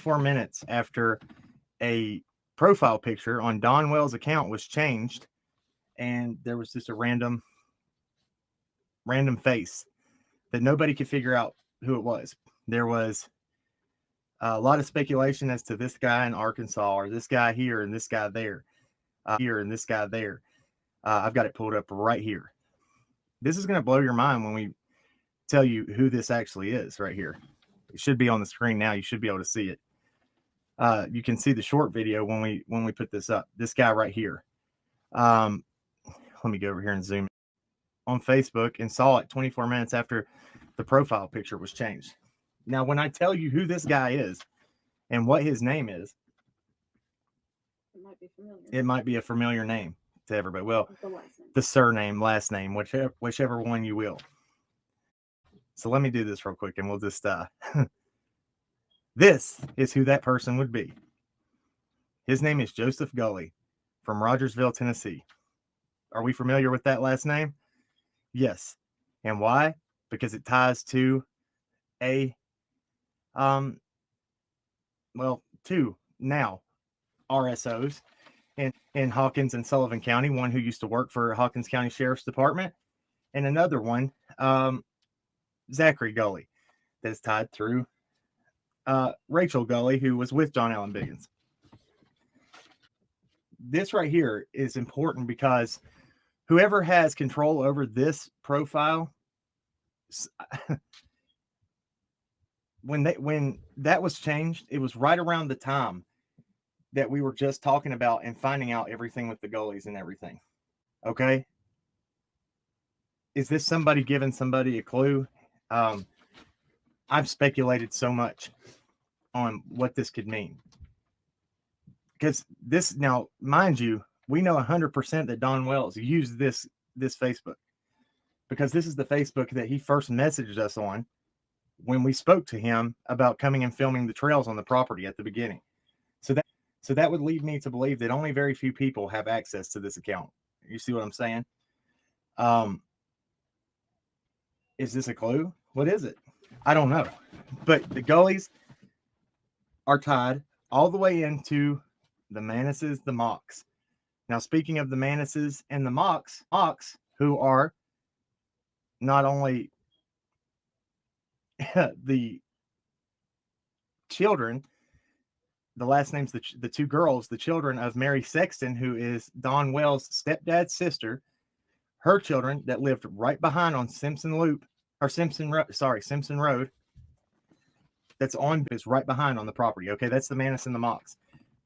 24 minutes after a profile picture on Don Wells' account was changed, and there was just a random face that nobody could figure out who it was. There was a lot of speculation as to this guy in Arkansas, or this guy here and this guy there, I've got it pulled up right here. This is going to blow your mind when we tell you who this actually is right here. It should be on the screen now. You should be able to see it. You can see the short video when we put this up. This guy right here. Let me go over here and zoom on Facebook, and saw it 24 minutes after the profile picture was changed. Now, when I tell you who this guy is and what his name is, it might be familiar. It might be a familiar name to everybody. Well, the surname, last name, whichever one you will. So let me do this real quick, and we'll just this is who that person would be. His name is Joseph Gully from Rogersville, Tennessee. Are we familiar with that last name? Yes. And why? Because it ties to two now RSOs in Hawkins and Sullivan County, one who used to work for Hawkins County Sheriff's Department, and another one, Zachary Gully, that's tied through Rachel Gully, who was with John Allen Biggins. This right here is important because whoever has control over this profile, when that was changed, it was right around the time that we were just talking about and finding out everything with the Gullys and everything. Okay. Is this somebody giving somebody a clue? I've speculated so much on what this could mean, because this, now, mind you, we know 100% that Don Wells used this Facebook, because this is the Facebook that he first messaged us on when we spoke to him about coming and filming the trails on the property at the beginning. So that would lead me to believe that only very few people have access to this account. You see what I'm saying? Is this a clue? What is it? I don't know. But the Gullys are tied all the way into the Manisses, the Mocks. Now, speaking of the Manisses and the Mocks, who are not only the children, the last name's the two girls, the children of Mary Sexton, who is Don Wells' stepdad's sister, her children that lived right behind on Simpson Road. That's is right behind on the property. Okay, that's the Manis and the Mocks.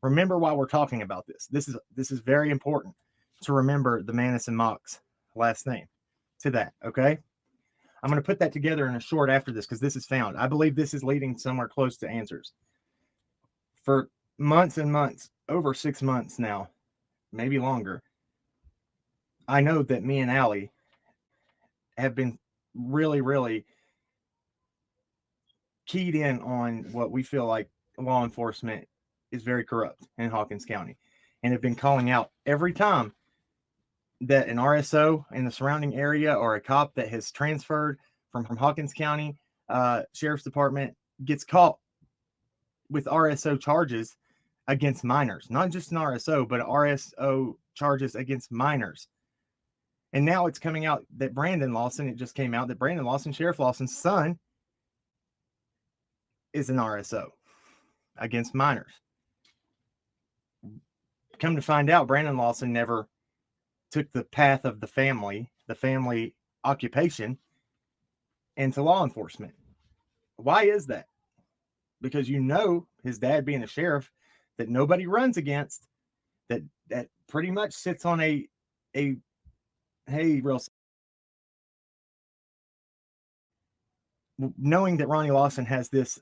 Remember why we're talking about this. This is very important to remember the Manis and Mocks last name to that. Okay, I'm going to put that together in a short after this, because this is found. I believe this is leading somewhere close to answers. For months and months, over 6 months now, maybe longer, I know that me and Alli have been really, really keyed in on what we feel like law enforcement is very corrupt in Hawkins County, and have been calling out every time that an RSO in the surrounding area, or a cop that has transferred from Hawkins County Sheriff's Department, gets caught with RSO charges against minors. Not just an RSO, but RSO charges against minors. And now it's coming out that Brandon Lawson, Sheriff Lawson's son, is an RSO against minors. Come to find out, Brandon Lawson never took the path of the family occupation, into law enforcement. Why is that? Because his dad being a sheriff that nobody runs against, that pretty much sits on knowing that Ronnie Lawson has this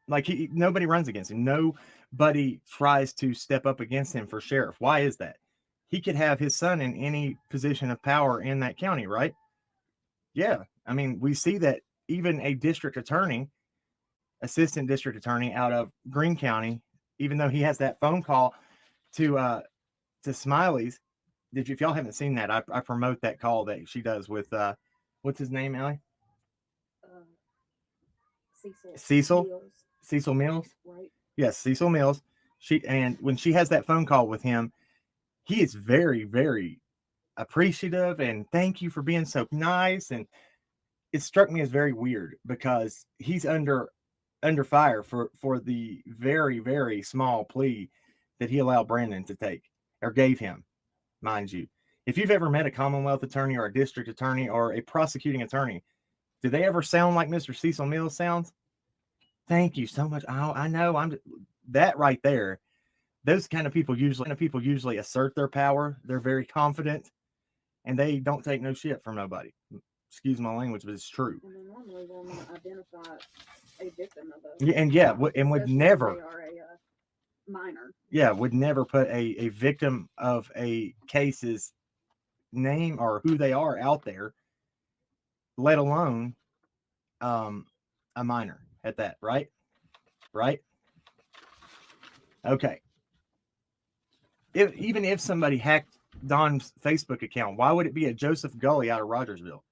nobody runs against him. Nobody tries to step up against him for sheriff. Why is that? He could have his son in any position of power in that county, right? Yeah. I mean, we see that even a assistant district attorney out of Greene County, even though he has that phone call to Smiley's. If y'all haven't seen that, I promote that call that she does with what's his name, Alli? Cecil? Mills, Cecil Mills? right? Yes, Cecil Mills. And when she has that phone call with him, he is very, very appreciative and thank you for being so nice. And it struck me as very weird because he's under fire for the very, very small plea that he allowed Brandon to take or gave him, mind you. If you've ever met a Commonwealth attorney or a district attorney or a prosecuting attorney, do they ever sound like Mr. Cecil Mills sounds? Thank you so much. I know that right there. Those kind of people usually assert their power. They're very confident and they don't take no shit from nobody. Excuse my language, but it's true. And they normally will not identify a victim of a and would especially if never. They are a minor. Yeah, would never put a victim of a case's name or who they are out there, let alone a minor at that, right? Right? Okay. Even if somebody hacked Don's Facebook account, why would it be a Joseph Gully out of Rogersville?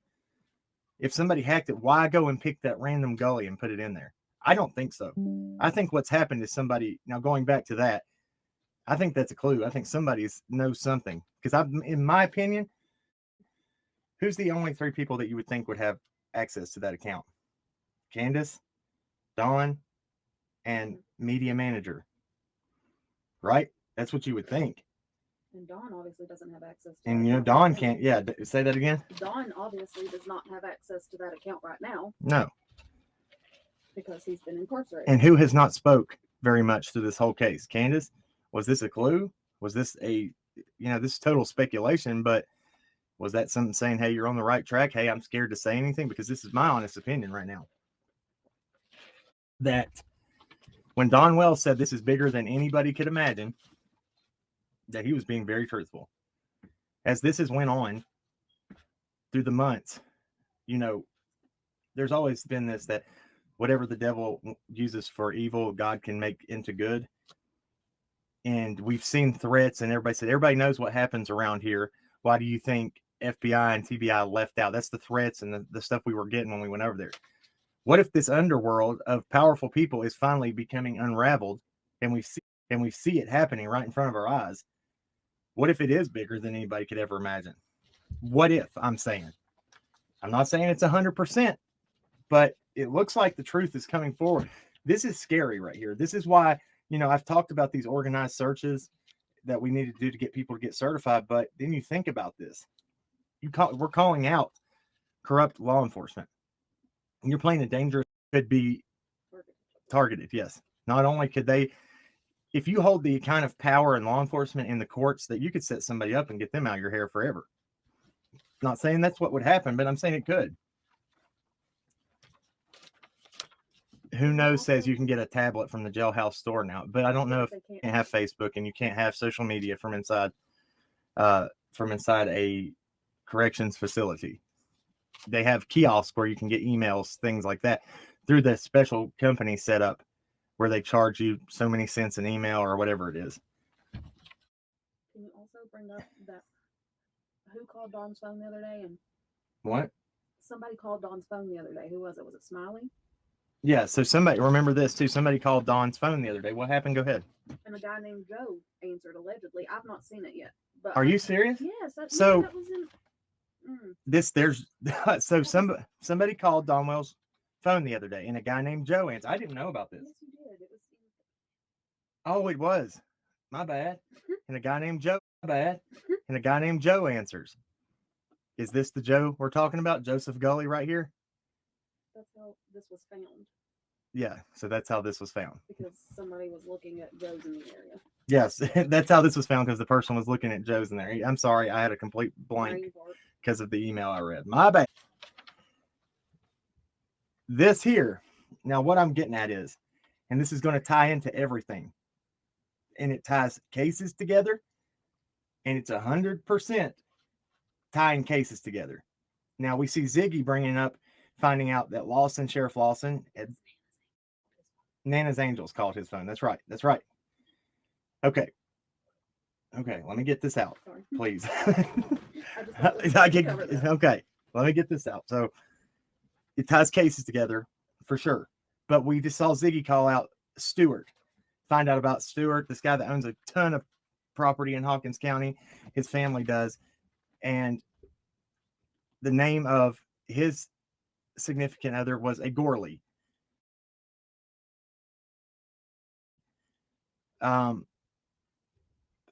If somebody hacked it, why go and pick that random Gully and put it in there? I don't think so. I think what's happened is somebody, now going back to that, I think that's a clue. I think somebody knows something. Because in my opinion, who's the only 3 people that you would think would have access to that account? Candace, Dawn, and media manager. Right? That's what you would think. And Dawn obviously doesn't have access to And, Dawn can't. Yeah, say that again. Dawn obviously does not have access to that account right now. No. Because he's been incarcerated. And who has not spoke very much through this whole case? Candace? Was this a clue? Was this this is total speculation, but was that something saying, hey, you're on the right track? Hey, I'm scared to say anything because this is my honest opinion right now. That when Don Wells said this is bigger than anybody could imagine, that he was being very truthful. As this has went on through the months, there's always been this, that whatever the devil uses for evil, God can make into good. And we've seen threats and everybody knows what happens around here. Why do you think FBI and TBI left out? That's the threats and the stuff we were getting when we went over there. What if this underworld of powerful people is finally becoming unraveled and we see it happening right in front of our eyes? What if it is bigger than anybody could ever imagine? What if? I'm not saying it's 100%, but it looks like the truth is coming forward. This is scary right here. This is why, I've talked about these organized searches that we need to do to get people to get certified. But then you think about this. We're calling out corrupt law enforcement. And you're playing a dangerous, could be targeted. Yes. Not only could they, if you hold the kind of power in law enforcement in the courts, that you could set somebody up and get them out of your hair forever. Not saying that's what would happen, but I'm saying it could. Who knows says you can get a tablet from the jailhouse store now, but I don't know if you can't have Facebook and you can't have social media from inside a corrections facility. They have kiosks where you can get emails, things like that, through the special company set up where they charge you so many cents an email or whatever it is. Can you also bring up that who called Dawn's phone the other day? And what? Somebody called Dawn's phone the other day. Who was it? Was it Smiley? Yeah, so somebody, remember this too, somebody called Dawn's phone the other day. What happened? Go ahead. And a guy named Joe answered, allegedly. I've not seen it yet. But are you serious? Yes. That was in... somebody called Don Wells' phone the other day, and a guy named Joe answered. I didn't know about this. Yes, you did. It was. Oh, it was. My bad. And a guy named Joe. My bad. And a guy named Joe answers. Is this the Joe we're talking about? Joseph Gully right here? That's how this was found. Yeah, so that's how this was found. Because somebody was looking at Joe's in the area. Yes, that's how this was found, because the person was looking at Joe's in there. I'm sorry, I had a complete blank because of the email I read. My bad. This here, now what I'm getting at is, and this is going to tie into everything, and it ties cases together, and it's 100% tying cases together. Now we see Ziggy finding out that Sheriff Lawson, Nana's Angels called his phone. That's right. Okay, let me get this out, please. Okay, let me get this out. So it ties cases together for sure. But we just saw Ziggy call out Stewart, find out about Stewart, this guy that owns a ton of property in Hawkins County. His family does. And the name of his significant other was a Gorley. I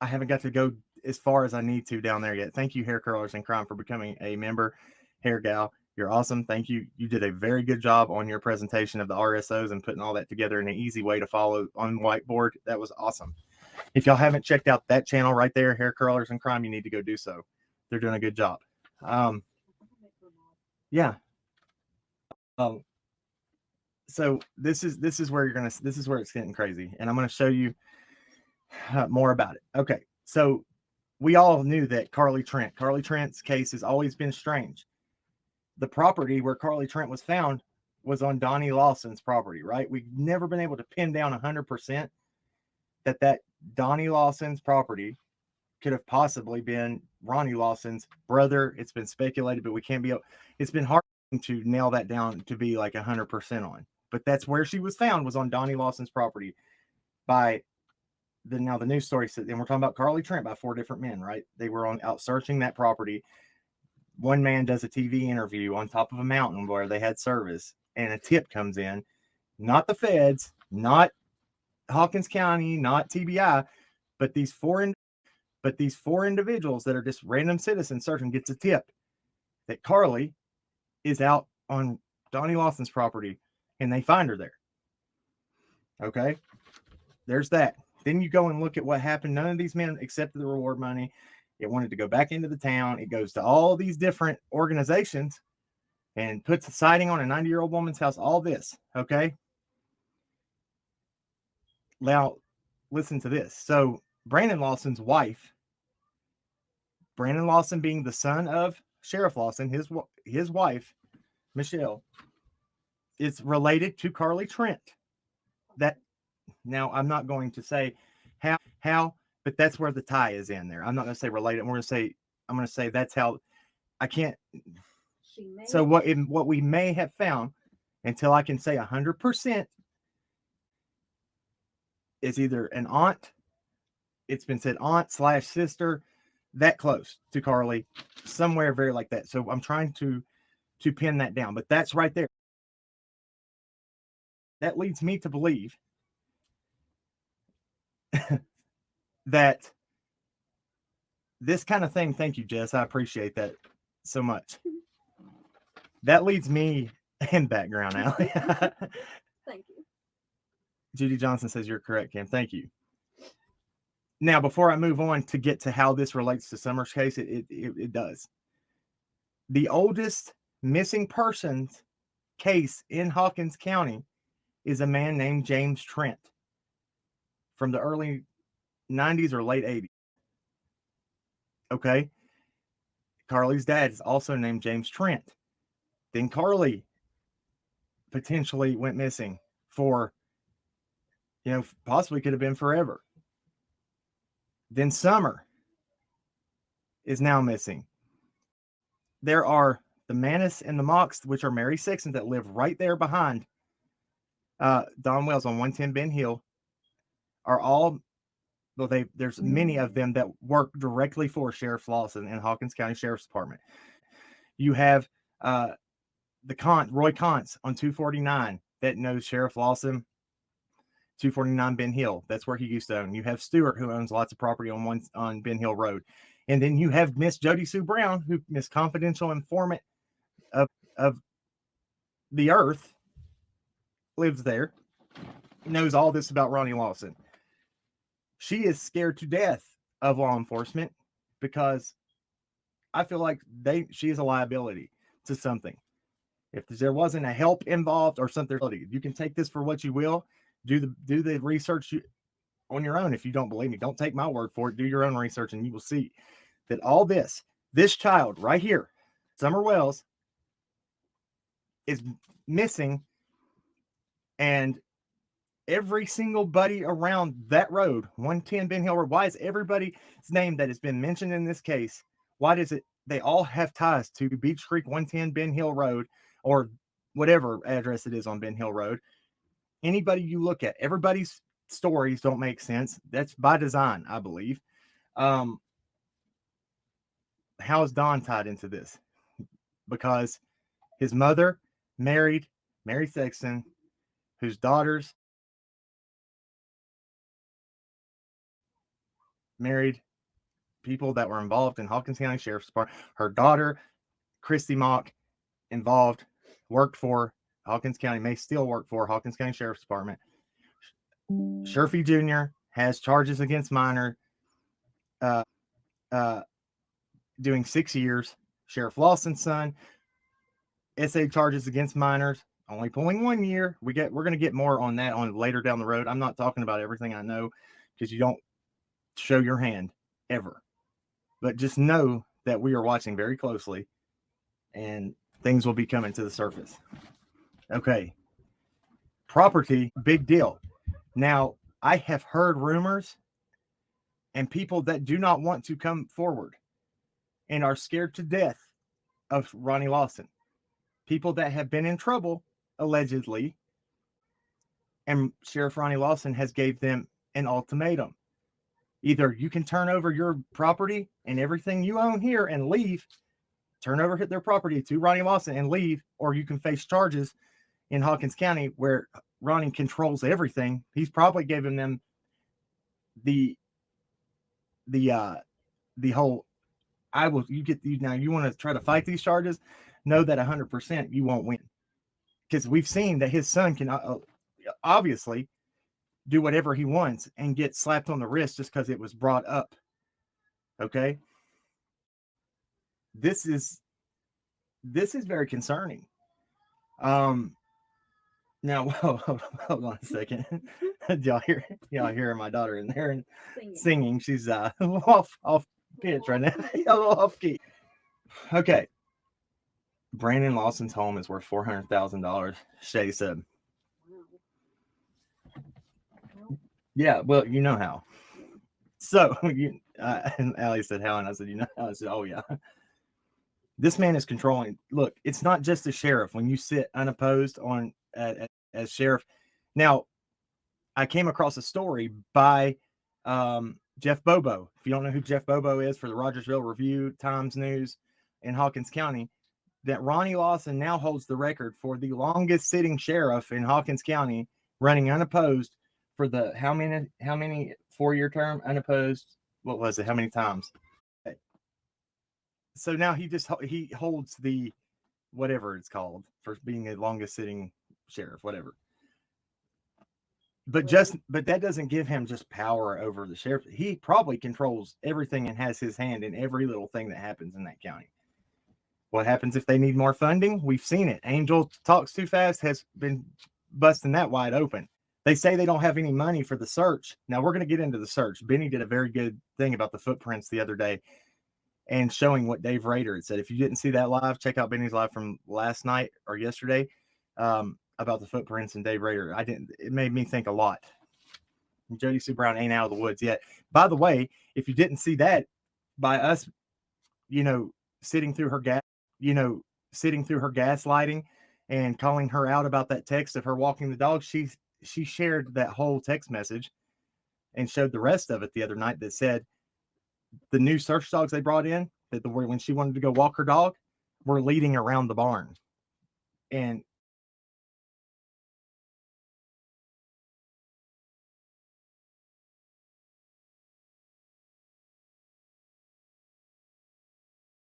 haven't got to go as far as I need to down there yet. Thank you, Hair Curlers in Crime, for becoming a member. Hair Gal, you're awesome. Thank you. You did a very good job on your presentation of the RSOs and putting all that together in an easy way to follow on whiteboard. That was awesome. If y'all haven't checked out that channel right there, Hair Curlers in Crime, you need to go do so. They're doing a good job. Yeah. So this is where this is where it's getting crazy, and I'm gonna show you more about it. Okay, so we all knew that Carly Trent's case has always been strange. The property where Carly Trent was found was on Donnie Lawson's property, right? We've never been able to pin down 100% that Donnie Lawson's property could have possibly been Ronnie Lawson's brother. It's been speculated, but we can't be. It's been hard to nail that down to be like 100% on. But that's where she was found, was on Donnie Lawson's property by the news story said, and we're talking about Carly Trent, by 4 different men, right? They were out searching that property. One man does a TV interview on top of a mountain where they had service, and a tip comes in, not the feds, not Hawkins County, not TBI, but these four individuals that are just random citizens searching gets a tip that Carly is out on Donnie Lawson's property, and they find her there. Okay, there's that. Then you go and look at what happened. None of these men accepted the reward money. It wanted to go back into the town. It goes to all these different organizations and puts a sighting on a 90-year-old woman's house. All this, okay? Now, listen to this. So Brandon Lawson's wife, Brandon Lawson being the son of Sheriff Lawson, his wife, Michelle, is related to Carly Trent. That now I'm not going to say how, but that's where the tie is in there. I'm not going to say related. I'm going to say that's how. I can't. So what we may have found, until I can say 100%, is either an aunt. It's been said aunt / sister, that close to Carly, somewhere very like that. So I'm trying to pin that down, but that's right there. That leads me to believe that this kind of thing, thank you, Jess, I appreciate that so much. That leads me in background, Allie. Thank you. Judy Johnson says you're correct, Kim. Thank you. Now, before I move on to get to how this relates to Summer's case, it does. The oldest missing persons case in Hawkins County is a man named James Trent from the early 90s or late 80s. Okay. Carly's dad is also named James Trent. Then Carly potentially went missing for, possibly could have been forever. Then Summer is now missing. There are the Manis and the Mox, which are Mary Sexton, that live right there behind Don Wells on 110 Ben Hill, are all, there's many of them that work directly for Sheriff Lawson and Hawkins County Sheriff's Department. You have Roy Contz on 249 that knows Sheriff Lawson. 249 Ben Hill, that's where he used to own. You have Stewart, who owns lots of property on Ben Hill Road. And then you have Miss Jody Sue Brown, who Miss Confidential Informant of the Earth, lives there, knows all this about Ronnie Lawson. She is scared to death of law enforcement because I feel like she is a liability to something. If there wasn't a help involved or something, you can take this for what you will. Do the research on your own. If you don't believe me, don't take my word for it. Do your own research, and you will see that all this child right here, Summer Wells, is missing, and every single buddy around that road, 110 Ben Hill Road, why is everybody's name that has been mentioned in this case, why does they all have ties to Beach Creek 110 Ben Hill Road, or whatever address it is on Ben Hill Road? Anybody you look at, everybody's stories don't make sense. That's by design, I believe. How is Don tied into this? Because his mother married Mary Sexton, whose daughters married people that were involved in Hawkins County Sheriff's Department. Her daughter, Christy Mock, involved, worked for Hawkins County, may still work for Hawkins County Sheriff's Department. Sherfy Jr. has charges against minor, doing 6 years. Sheriff Lawson's son, SA charges against minors, only pulling 1 year. We're going to get more on that on later down the road. I'm not talking about everything I know because you don't show your hand ever. But just know that we are watching very closely and things will be coming to the surface. Okay. Property, big deal. Now, I have heard rumors and people that do not want to come forward and are scared to death of Ronnie Lawson. People that have been in trouble, allegedly, and Sheriff Ronnie Lawson has gave them an ultimatum. Either you can turn over your property and everything you own here and leave, turn over their property to Ronnie Lawson and leave, or you can face charges in Hawkins County where Ronnie controls everything. He's probably given them the whole, you want to try to fight these charges, know that 100% you won't win. Because we've seen that his son can obviously do whatever he wants and get slapped on the wrist just because it was brought up. Okay. This is very concerning. Now, hold on a second. y'all hear my daughter in there and singing. She's off pitch right now. A little off key. Okay. Brandon Lawson's home is worth $400,000. Shay said. Yeah, well, you know how. So and Allie said how, and I said, you know how. I said, oh yeah. This man is controlling. Look, it's not just the sheriff. When you sit unopposed on as sheriff. Now, I came across a story by Jeff Bobo. If you don't know who Jeff Bobo is, for the Rogersville Review, Times News in Hawkins County, that Ronnie Lawson now holds the record for the longest sitting sheriff in Hawkins County, running unopposed for the how many 4-year term unopposed. What was it? How many times? So now he holds the whatever it's called for being the longest sitting sheriff, whatever. But that doesn't give him just power over the sheriff. He probably controls everything and has his hand in every little thing that happens in that county. What happens if they need more funding? We've seen it. Angel Talks Too Fast has been busting that wide open. They say they don't have any money for the search. Now we're going to get into the search. Benny did a very good thing about the footprints the other day and showing what Dave Rader had said. If you didn't see that live, check out Benny's live from last night or yesterday about the footprints and Dave Rader. It made me think a lot. Jody Sue Brown ain't out of the woods yet. By the way, if you didn't see that, by us, sitting through her gaslighting and calling her out about that text of her walking the dog, she shared that whole text message and showed the rest of it the other night that said the new search dogs they brought in, that when she wanted to go walk her dog, were leading around the barn. And